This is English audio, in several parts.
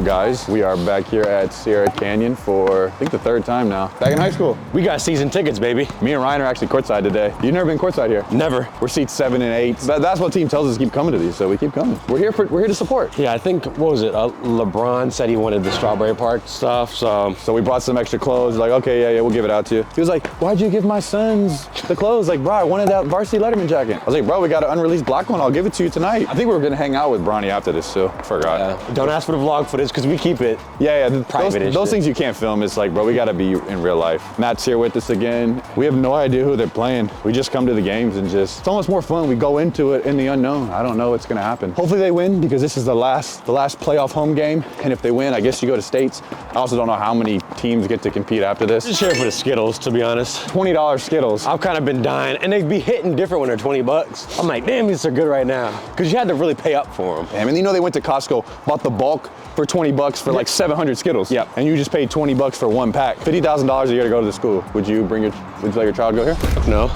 up, guys? We are back here at Sierra Canyon for, I think, the third time now. Back in high school. We got season tickets, baby. Me and Rhino are actually courtside today. You've never been courtside here? Never. We're seats 7 and 8. That's what team tells us to keep coming to these, so we keep coming. We're here to support. Yeah, I think, what was it? LeBron said he wanted the Strawberry Park stuff, so we brought some extra clothes. Like, okay, yeah, we'll give it out to you. He was like, why'd you give my sons the clothes? Like, bro, I wanted that varsity Letterman jacket. I was like, bro, we got an unreleased black one. I'll give it to you tonight. I think we were gonna hang out with Bronny after this, so forgot. Don't ask for the vlog footage because we keep it. Yeah, private. Those things you can't film. It's like, bro, we gotta be in real life. Matt's here with us again. We have no idea who they're playing. We just come to the games and it's almost more fun. We go into it in the unknown. I don't know what's gonna happen. Hopefully they win because this is the last playoff home game. And if they win, I guess you go to states. I also don't know how many teams get to compete after this. Just here for the Skittles, to be honest. $20 Skittles. I've kind of been dying, and they'd be hitting different when they're 20 bucks. I'm like, damn, these are good right now. Because you had to really pay up for them. Damn, and you know they went to Costco, bought the bulk for 20 bucks for like 700 Skittles. Yep. And you just paid 20 bucks for one pack. $50,000 a year to go to the school. Would you let your child go here? No.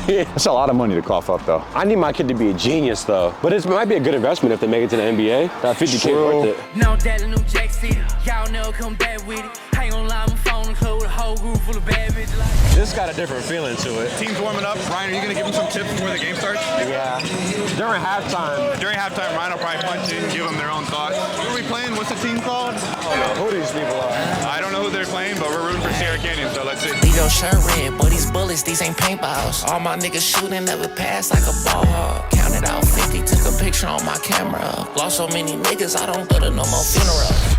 That's a lot of money to cough up though. I need my kid to be a genius though. But it might be a good investment if they make it to the NBA. That 50K worth it. No, that new Jack City. Y'all never come back with it. I ain't gonna lie, I'm phone and club with a whole group full of bad bitches like. This got a different feeling to it. Team's warming up. Ryan, are you gonna give him some tips before the game starts? Yeah. During halftime. During halftime, Ryan will probably punch in, give them their own thoughts. Who are we playing? What's the team called? Who these people are? I don't know who they're playing, but we're rooting for Sierra Canyon, so let's see. Leave your shirt red, boy, these bullets, these ain't paintballs. All my niggas shooting, never pass like a ball hog. Counted out 50, took a picture on my camera. Lost so many niggas, I don't go to no more funerals.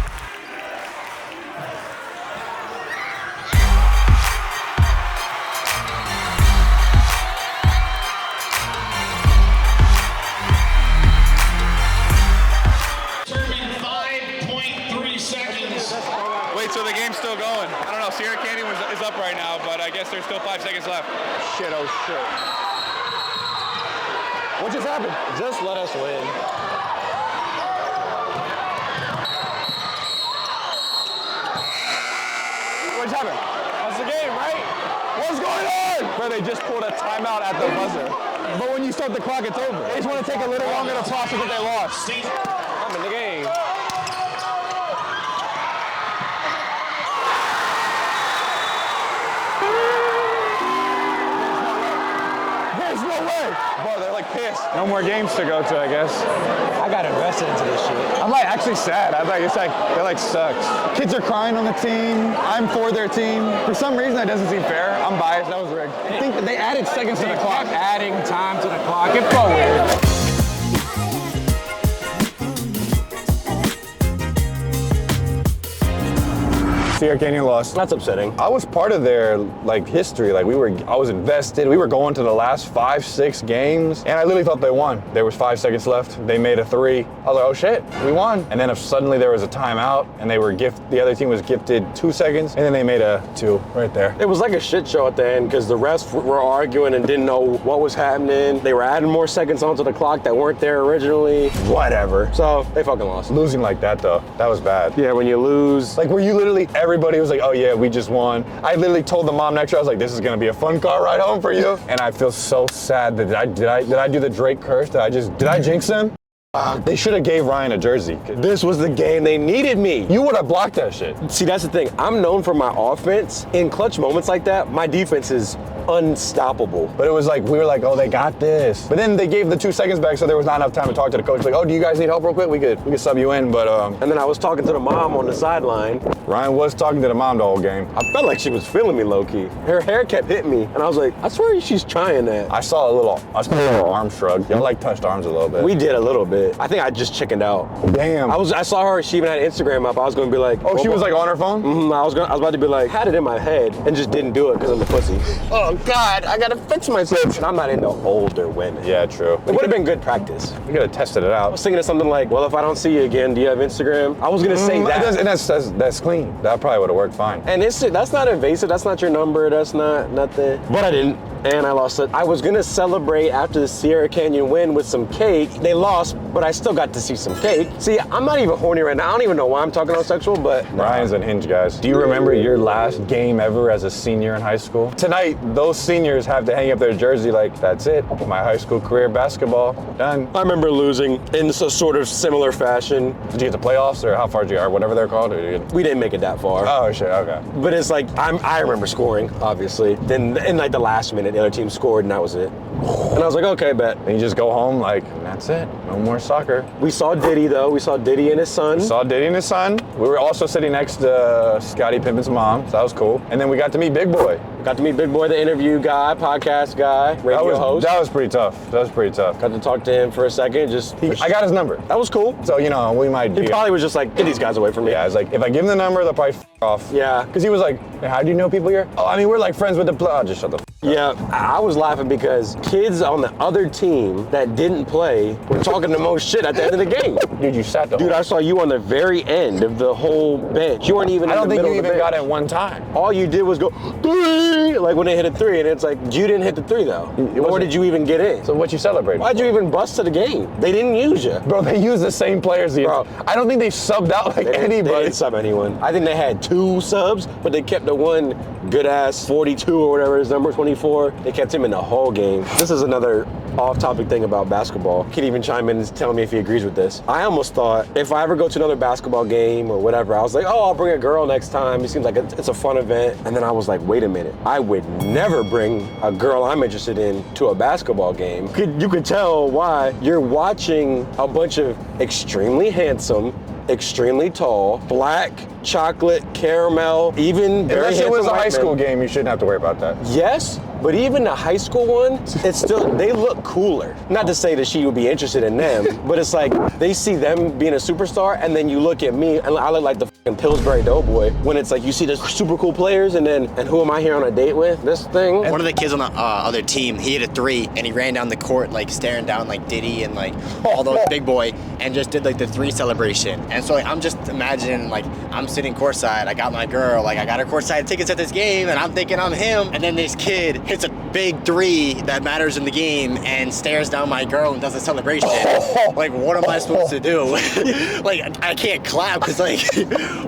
Wait, so the game's still going. I don't know, Sierra Canyon is up right now, but I guess there's still 5 seconds left. Shit, oh shit. What just happened? Just let us win. What just happened? That's the game, right? What's going on? Bro, they just pulled a timeout at the buzzer. But when you start the clock, it's over. They just want to take a little longer to process what they lost. I'm in the game. There's no way. Bro, they're like pissed. No more games to go to, I guess. I got invested into this shit. I'm like actually sad. It like sucks. Kids are crying on the team. I'm for their team. For some reason, that doesn't seem fair. I'm biased. That was rigged. I think that they added seconds to the clock. Adding time to the clock. It felt weird. Sierra Canyon lost. That's upsetting. I was part of their history. I was invested. We were going to the last 5-6 games, and I literally thought they won. There was 5 seconds left. They made a 3. I was like, oh shit, we won. And then if suddenly there was a timeout, and the other team was gifted 2 seconds, and then they made a 2 right there. It was like a shit show at the end because the refs were arguing and didn't know what was happening. They were adding more seconds onto the clock that weren't there originally. Whatever. So they fucking lost. Losing like that though, that was bad. Yeah, when you lose. Were you literally, everybody was like, oh yeah, we just won. I literally told the mom next to her, I was like, this is gonna be a fun car ride home for you. And I feel so sad that did I do the Drake curse? Did I jinx them? They should have gave Ryan a jersey. This was the game. They needed me. You would have blocked that shit. See, that's the thing. I'm known for my offense. In clutch moments like that, my defense is unstoppable. But it was like, we were like, oh, they got this. But then they gave the 2 seconds back, so there was not enough time to talk to the coach. Like, oh, do you guys need help real quick? We could sub you in, but And then I was talking to the mom on the sideline. Ryan was talking to the mom the whole game. I felt like she was feeling me low-key. Her hair kept hitting me, and I was like, I swear she's trying that. I saw a little arm shrug. Y'all touched arms a little bit. We did a little bit. I think I just chickened out. Damn. I saw her, she even had Instagram up. I was gonna be like, oh, she was on her phone? Mm-hmm. I was about to be like, had it in my head and just didn't do it because I'm a pussy. Oh God, I gotta fix myself. And I'm not into older women. Yeah, true. It would have been good practice. We could have tested it out. I was thinking of something like, well, if I don't see you again, do you have Instagram? I was gonna say that. And that's clean. That probably would have worked fine. And that's not invasive. That's not your number. That's not nothing. But I didn't. and I lost it. I was gonna celebrate after the Sierra Canyon win with some cake. They lost, but I still got to see some cake. See, I'm not even horny right now. I don't even know why I'm talking about sexual, but Ryan's unhinged, guys. Do you remember your last game ever as a senior in high school? Tonight, those seniors have to hang up their jersey like, that's it. My high school career, basketball, done. I remember losing in a sort of similar fashion. Did you get the playoffs or how far did you, or whatever they're called? We didn't make it that far. Oh shit, okay. But it's like, I remember scoring, obviously. Then in like the last minute, the other team scored and that was it. And I was like, okay, bet. And you just go home like, that's it, no more soccer. We saw Diddy though, we saw Diddy and his son. We saw Diddy and his son. We were also sitting next to Scottie Pippen's mom, so that was cool. And then we got to meet Big Boy. Got to meet Big Boy, the interview guy, podcast guy, radio host. That was pretty tough. That was pretty tough. Got to talk to him for a second. I got his number. That was cool. So, you know, we might He probably was just like, get these guys away from me. Yeah, it's like, if I give him the number, they'll probably off. Yeah. Because he was like, how do you know people here? Oh, I mean, we're like friends with the oh, just shut the up. Yeah, I was laughing because kids on the other team that didn't play were talking the most shit at the end of the game. Dude, you sat the Dude, I saw you on the very end of the whole bench. You weren't even I in don't the think middle you of the even bench. got it one time. All you did was go, 3, like when they hit a 3, and it's like, you didn't hit the 3 though. Nor did you even get in. So what you celebrated? Why'd you even bust to the game? They didn't use you. Bro, they use the same players. Bro. I don't think they subbed out like They anybody. didn't sub anyone. I think they had 2 subs, but they kept the one good ass 42 or whatever his number, 24. They kept him in the whole game. This is another off-topic thing about basketball. Kid even chime in and tell me if he agrees with this. I almost thought if I ever go to another basketball game or whatever, I was like, oh, I'll bring a girl next time. It seems like it's a fun event. And then I was like, wait a minute. I would never bring a girl I'm interested in to a basketball game. You could tell why. You're watching a bunch of extremely handsome, extremely tall, black, chocolate, caramel, even very Unless it handsome was a white high school men. game, you shouldn't have to worry about that. Yes, but even the high school one, it's still, they look cooler. Not to say that she would be interested in them, but it's like they see them being a superstar and then you look at me and I look like the fucking Pillsbury Doughboy when it's like you see the super cool players and who am I here on a date with? This thing? One of the kids on the other team, he hit a 3 and he ran down the court like staring down like Diddy and like all those Big Boy and just did like the 3 celebration. And so like, I'm just imagining like I'm sitting courtside, I got my girl, like I got her courtside tickets at this game and I'm thinking I'm him. And then this kid hits a big 3 that matters in the game and stares down my girl and does a celebration. Like what am I supposed to do? Like I can't clap because like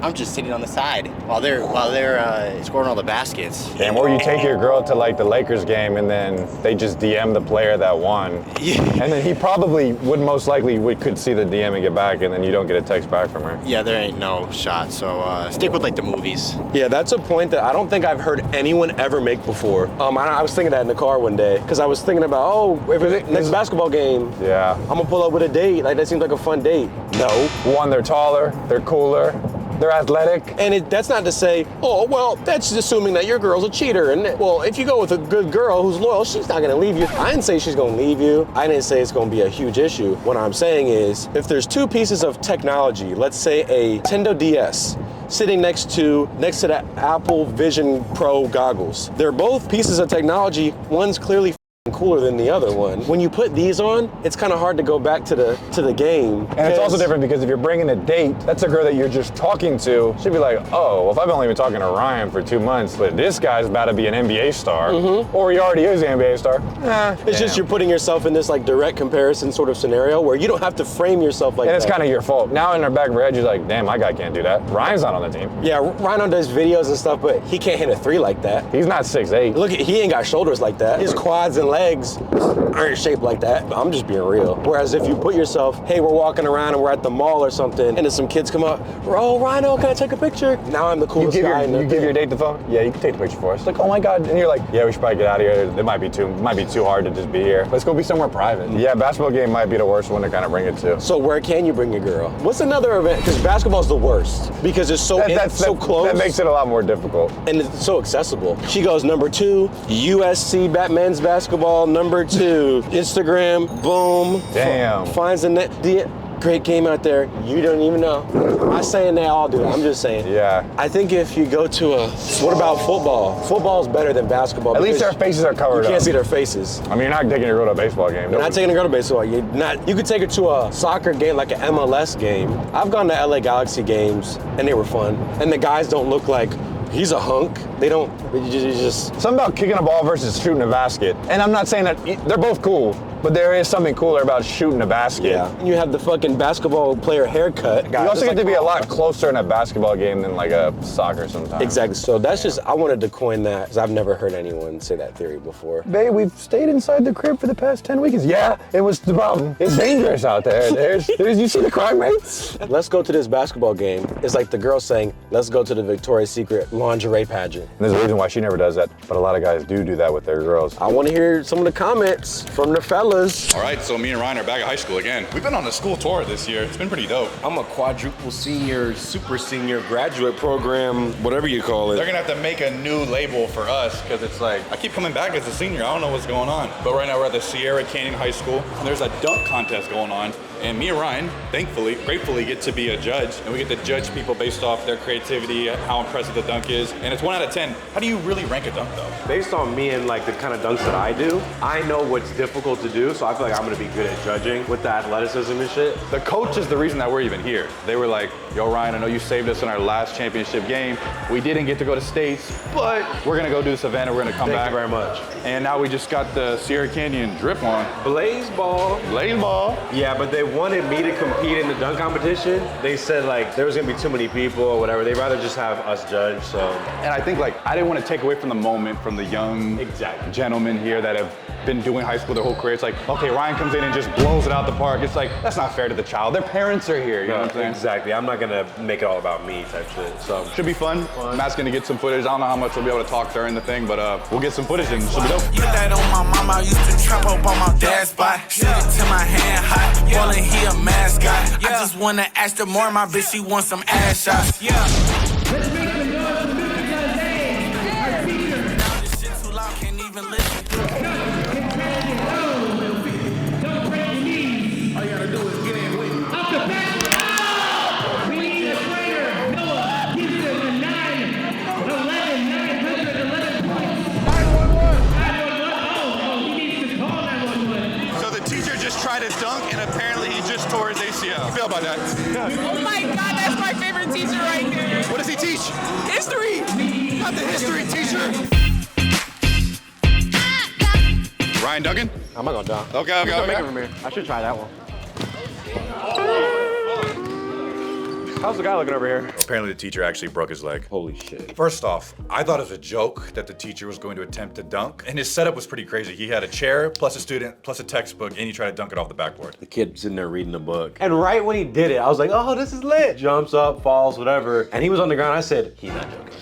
I'm just sitting on the side while they're scoring all the baskets. And or you take your girl to like the Lakers game and then they just DM the player that won. Yeah. And then he probably would most likely could see the DM and get back and then you don't get a text back from her. Yeah, there ain't no shot, so stick with like the movies. Yeah, that's a point that I don't think I've heard anyone ever make before. I was thinking that in the car one day because I was thinking about, if it's next basketball game, Yeah. I'm gonna pull up with a date. Like that seems like a fun date. No. One, they're taller, they're cooler, they're athletic. And that's not to say, oh, well, that's assuming that your girl's a cheater. And well, if you go with a good girl who's loyal, she's not gonna leave you. I didn't say she's gonna leave you. I didn't say it's gonna be a huge issue. What I'm saying is, if there's 2 pieces of technology, let's say a Nintendo DS, sitting next to the Apple Vision Pro goggles. They're both pieces of technology. One's clearly cooler than the other one. When you put these on, it's kind of hard to go back to the game. And it's also different because if you're bringing a date, that's a girl that you're just talking to. She'd be like, oh, well, if I've only been talking to Ryan for 2 months, but this guy's about to be an NBA star, or he already is an NBA star. It's just you're putting yourself in this like direct comparison sort of scenario where you don't have to frame yourself like that. And it's kind of your fault. Now in the back of her head, you're like, damn, my guy can't do that. Ryan's not on the team. Yeah, Rhino does videos and stuff, but he can't hit a 3 like that. He's not 6'8". Look, he ain't got shoulders like that. His quads and legs aren't shaped like that. I'm just being real. Whereas if you put yourself, hey, we're walking around and we're at the mall or something, and then some kids come up, oh, Rhino, can I take a picture? Now I'm the coolest guy in the You give your date the phone? Yeah, you can take the picture for us. Like, oh my God. And you're like, yeah, we should probably get out of here. It might be too hard to just be here. Let's go be somewhere private. Yeah, basketball game might be the worst one to kind of bring it to. So where can you bring your girl? What's another event? Because basketball's the worst because it's so close. That makes it a lot more difficult. And it's so accessible. She goes number 2, USC men's basketball, number 2, Instagram, boom. Damn. Finds the net. Great game out there. You don't even know. I'm not saying they all do it. I'm just saying. Yeah. I think if you go to what about football? Football is better than basketball. At least their faces are covered up. You can't see their faces. I mean, you're not taking your girl to a baseball game. You're not taking a girl to baseball. You could take her to a soccer game, like an MLS game. I've gone to LA Galaxy games, and they were fun. And the guys don't look like He's a hunk. They don't, you just. Something about kicking a ball versus shooting a basket. And I'm not saying that they're both cool, but there is something cooler about shooting a basket. Yeah. You have the fucking basketball player haircut. You also get to be a lot closer in a basketball game than like a soccer sometimes. Exactly. So that's just, I wanted to coin that because I've never heard anyone say that theory before. Babe, we've stayed inside the crib for the past 10 weekends. Yeah, it was the problem. It's dangerous out there. You see the crime rates? Let's go to this basketball game. It's like the girl saying, let's go to the Victoria's Secret lingerie pageant. And there's a reason why she never does that, but a lot of guys do that with their girls. I want to hear some of the comments from the fellas. All right, so me and Ryan are back at high school again. We've been on a school tour this year. It's been pretty dope. I'm a quadruple senior, super senior graduate program, whatever you call it. They're gonna have to make a new label for us because it's like, I keep coming back as a senior. I don't know what's going on. But right now we're at the Sierra Canyon High School and there's a dunk contest going on. And me and Ryan, thankfully, gratefully get to be a judge. And we get to judge people based off their creativity, how impressive the dunk is. And it's 1 out of 10. How do you really rank a dunk though? Based on me and like the kind of dunks that I do, I know what's difficult to do, so I feel like I'm gonna be good at judging with the athleticism and shit. The coach is the reason that we're even here. They were like, yo Ryan, I know you saved us in our last championship game. We didn't get to go to states, but we're gonna go do Savannah, we're gonna come back. Thank you very much. And now we just got the Sierra Canyon drip on. Blaze ball. Blaze ball. Yeah, but they wanted me to compete in the dunk competition. They said like there was gonna be too many people or whatever. They'd rather just have us judge, so. And I think like, I didn't want to take away from the moment from the young gentlemen here that have been doing high school their whole career. It's like, okay, Ryan comes in and just blows it out the park. It's like, that's not fair to the child. Their parents are here, you know what I'm saying? Exactly, I'm not gonna make it all about me type shit, so. Should be fun. Matt's gonna get some footage. I don't know how much we'll be able to talk during the thing, but we'll get some footage and it should be dope. Put that on my mama, I used to trap up on my dad's spot. Shoot it to my hand hot, ballin' he a mascot. I just wanna ask her more, my bitch, she wants some ass shots. Yeah. Let's make some noise for Mr. Jose, our teacher. This shit too loud, can't even listen. Don't break your knees. All you gotta do is get in with it. Up the back. Oh! We need a trainer. Noah gives us a 911 points. 911. Oh, he needs to call 911. So the teacher just tried to dunk and apparently he just tore his ACL. How do you feel about that? Oh my God, that's my favorite teacher right there. What does he teach? History. Not the history teacher. Ryan Duggan? I'm not gonna dunk. Okay. From here. I should try that one. How's the guy looking over here? Apparently the teacher actually broke his leg. Holy shit. First off, I thought it was a joke that the teacher was going to attempt to dunk. And his setup was pretty crazy. He had a chair, plus a student, plus a textbook, and he tried to dunk it off the backboard. The kid sitting there reading the book. And right when he did it, I was like, oh, this is lit. Jumps up, falls, whatever. And he was on the ground. I said, he's not joking.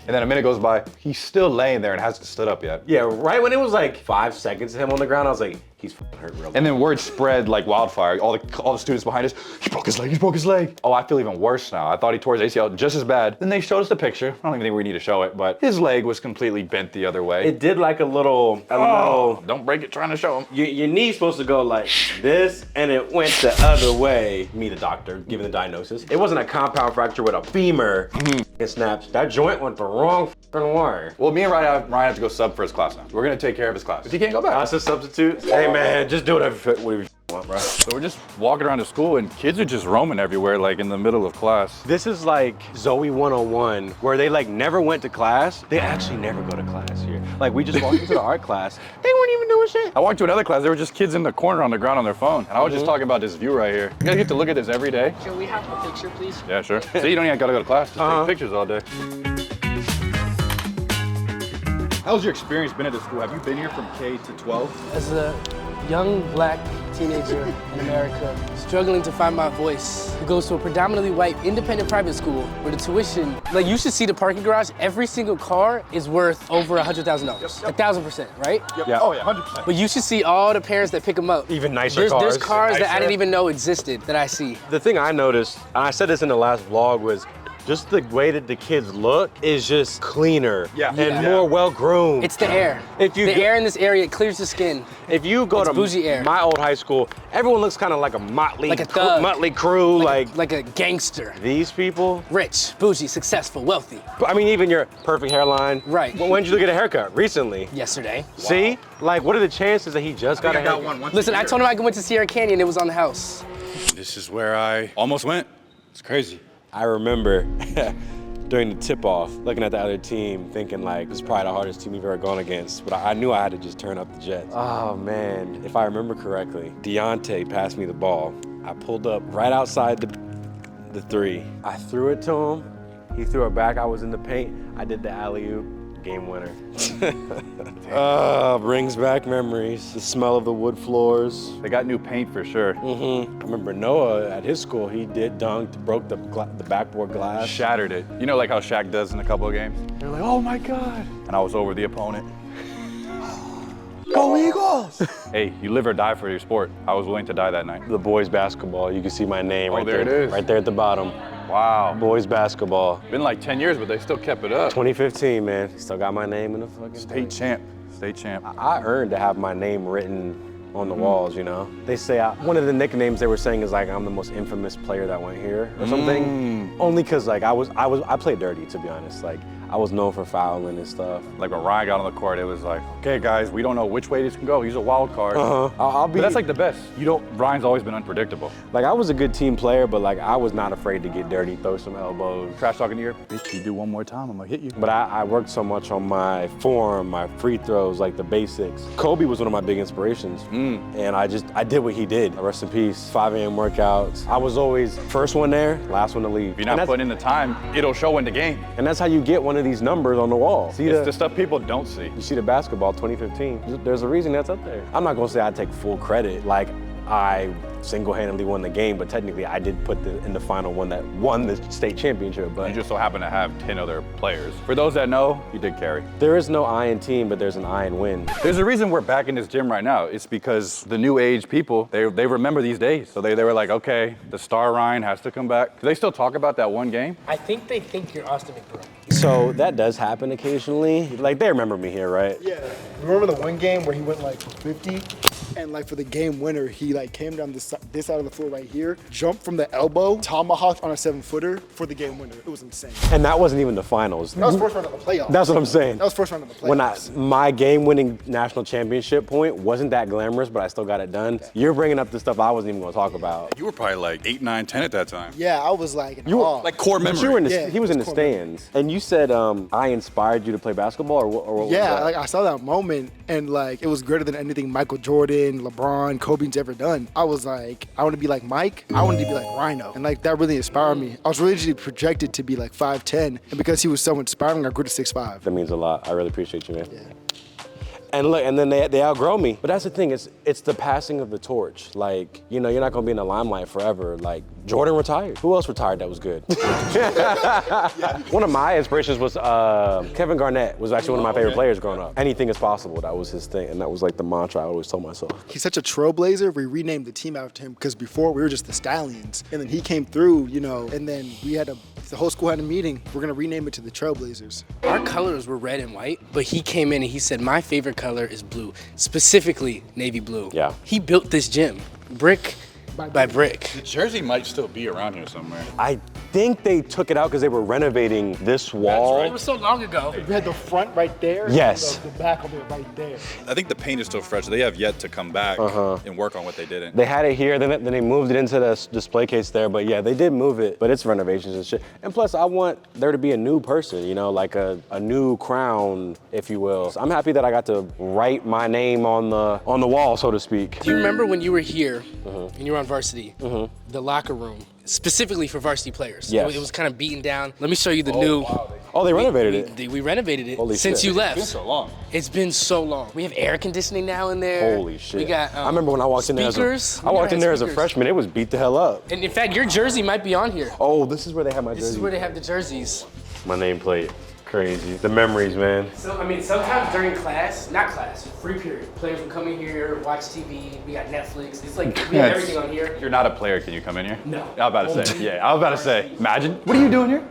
And then a minute goes by, he's still laying there and hasn't stood up yet. Yeah, right when it was like 5 seconds of him on the ground, I was like, he's fucking hurt real bad. And then word spread like wildfire. All the students behind us, he broke his leg. Oh, I feel even worse now. I thought he tore his ACL just as bad. Then they showed us the picture. I don't even think we need to show it, but his leg was completely bent the other way. It did like a little, Don't break it trying to show him. your knee's supposed to go like this, and it went the other way. Me, the doctor, giving the diagnosis. It wasn't a compound fracture with a femur. It snaps. That joint went the wrong f***ing wire. Well, me and Ryan have to go sub for his class now. We're gonna take care of his class. If he can't go back. That's a substitute. Hey man, just do whatever you want, bro. So we're just walking around the school and kids are just roaming everywhere like in the middle of class. This is like Zoe 101, where they like never went to class. They actually never go to class here. Like we just walked into the art class. They weren't even doing shit. I walked to another class, there were just kids in the corner on the ground on their phone. And I was just talking about this view right here. You guys get to look at this every day? Can we have a picture, please? Yeah, sure. So you don't even gotta go to class, just take pictures all day. How's your experience been at this school? Have you been here from K to 12? As a young black teenager in America, struggling to find my voice, who goes to a predominantly white independent private school where the tuition, like you should see the parking garage, every single car is worth over $100,000, 1,000%, right? Yep. Yeah. Oh yeah, 100%. But you should see all the parents that pick them up. Even nicer cars. There's cars that I didn't even know existed that I see. The thing I noticed, and I said this in the last vlog, was just the way that the kids look is just cleaner and more well-groomed. It's the air. The air in this area, it clears the skin. If you go to bougie air. my old high school, everyone looks kind of like a motley, Like a thug. motley crew. Like a gangster. These people, Rich, bougie, successful, wealthy. I mean, even your perfect hairline. Right. When did you get a haircut? Recently. Yesterday. See? Like, what are the chances that he just got a haircut? Listen, I told him I went to Sierra Canyon, it was on the house. This is where I almost went. It's crazy. I remember during the tip-off, looking at the other team, thinking like, this is probably the hardest team we've ever gone against. But I knew I had to just turn up the Jets. Oh man, if I remember correctly, Deontay passed me the ball. I pulled up right outside the three. I threw it to him. He threw it back. I was in the paint. I did the alley-oop, game winner. Brings back memories. The smell of the wood floors. They got new paint for sure. I remember Noah at his school, he did dunked, broke the backboard glass. Shattered it. You know, like how Shaq does in a couple of games? They're like, oh my God. And I was over the opponent. Go Eagles! Hey, you live or die for your sport. I was willing to die that night. The boys basketball, you can see my name right there. There it is. Right there at the bottom. Wow. Boys basketball. Been like 10 years, but they still kept it up. 2015, man. Still got my name in the fucking State champ. State champ. I earned to have my name written on the walls, you know? They say, one of the nicknames they were saying is like, I'm the most infamous player that went here or something. Only cause like I played dirty, to be honest. Like, I was known for fouling and stuff. Like when Ryan got on the court, it was like, okay guys, we don't know which way this can go. He's a wild card. But that's like the best. Ryan's always been unpredictable. Like I was a good team player, but like I was not afraid to get dirty, throw some elbows. Trash talking to you, bitch, you do one more time, I'm gonna hit you. But I worked so much on my form, my free throws, like the basics. Kobe was one of my big inspirations. And I did what he did. Rest in peace, 5 a.m. workouts. I was always first one there, last one to leave. If you're not putting in the time, it'll show in the game. And that's how you get one of these numbers on the wall. See it's the stuff people don't see. You see the basketball 2015. There's a reason that's up there. I'm not gonna say I take full credit, like I single-handedly won the game, but technically I did put in the final one that won the state championship. But you just so happen to have 10 other players. For those that know, you did carry. There is no I in team, but there's an I in win. There's a reason we're back in this gym right now. It's because the new age people, they remember these days. So they were like, okay, the star Ryan has to come back. Do they still talk about that one game? I think they think you're Austin McBroom. So that does happen occasionally. Like they remember me here, right? Yeah. Remember the one game where he went like 50? And like for the game winner, he like came down this side of the floor right here, jumped from the elbow, tomahawked on a 7-footer for the game winner. It was insane. And that wasn't even the finals. That was first round of the playoffs. That's what I'm saying. That was first round of the playoffs. My game-winning national championship point wasn't that glamorous, but I still got it done. You're bringing up the stuff I wasn't even gonna talk about. You were probably like 8, 9, 10 at that time. Yeah, I was like, you were like core memory. You were he was in the stands. And you said I inspired you to play basketball, or what was that? Like I saw that moment, and like it was greater than anything Michael Jordan, LeBron, Kobe's ever done. I was like, I want to be like Mike. I wanted to be like Rhino, and like that really inspired me. I was originally projected to be like 5'10", and because he was so inspiring, I grew to 6'5". That means a lot. I really appreciate you, man. Yeah. And look, and then they outgrow me. But that's the thing, it's the passing of the torch. Like, you know, you're not gonna be in the limelight forever. Like, Jordan retired. Who else retired that was good? One of my inspirations was Kevin Garnett was actually one of my favorite players growing up. Anything is possible, that was his thing. And that was like the mantra I always told myself. He's such a trailblazer, we renamed the team after him because before we were just the Stallions. And then he came through, you know, and then the whole school had a meeting. We're gonna rename it to the Trailblazers. Our colors were red and white, but he came in and he said, my favorite color is blue, specifically navy blue. Yeah. He built this gym, brick by brick. The jersey might still be around here somewhere. I think they took it out because they were renovating this wall. That's right. It was so long ago. We had the front right there. Yes. And the back of it right there. I think the paint is still fresh. They have yet to come back and work on what they didn't. They had it here, then they moved it into the display case there, but yeah, they did move it, but it's renovations and shit. And plus, I want there to be a new person, you know, like a new crown, if you will. So I'm happy that I got to write my name on the wall, so to speak. Do you remember when you were here and you were on varsity, the locker room, specifically for varsity players? Yes. It was kind of beaten down. Let me show you the new. Wow. Oh, they renovated it. We renovated it Holy since shit. you left. It's been so long. It's been so long. We have air conditioning now in there. Holy shit. We got I remember when I walked speakers. in there as a freshman, it was beat the hell up. And in fact, your jersey might be on here. Oh, this is where they have my jersey. This is where they have the jerseys. My nameplate. Crazy. The memories, man. So, I mean, sometimes during class, not class, free period, players will come in here, watch TV, we got Netflix. It's like, we have everything on here. You're not a player, can you come in here? No. I was about to say, I was about to say, imagine, what are you doing here?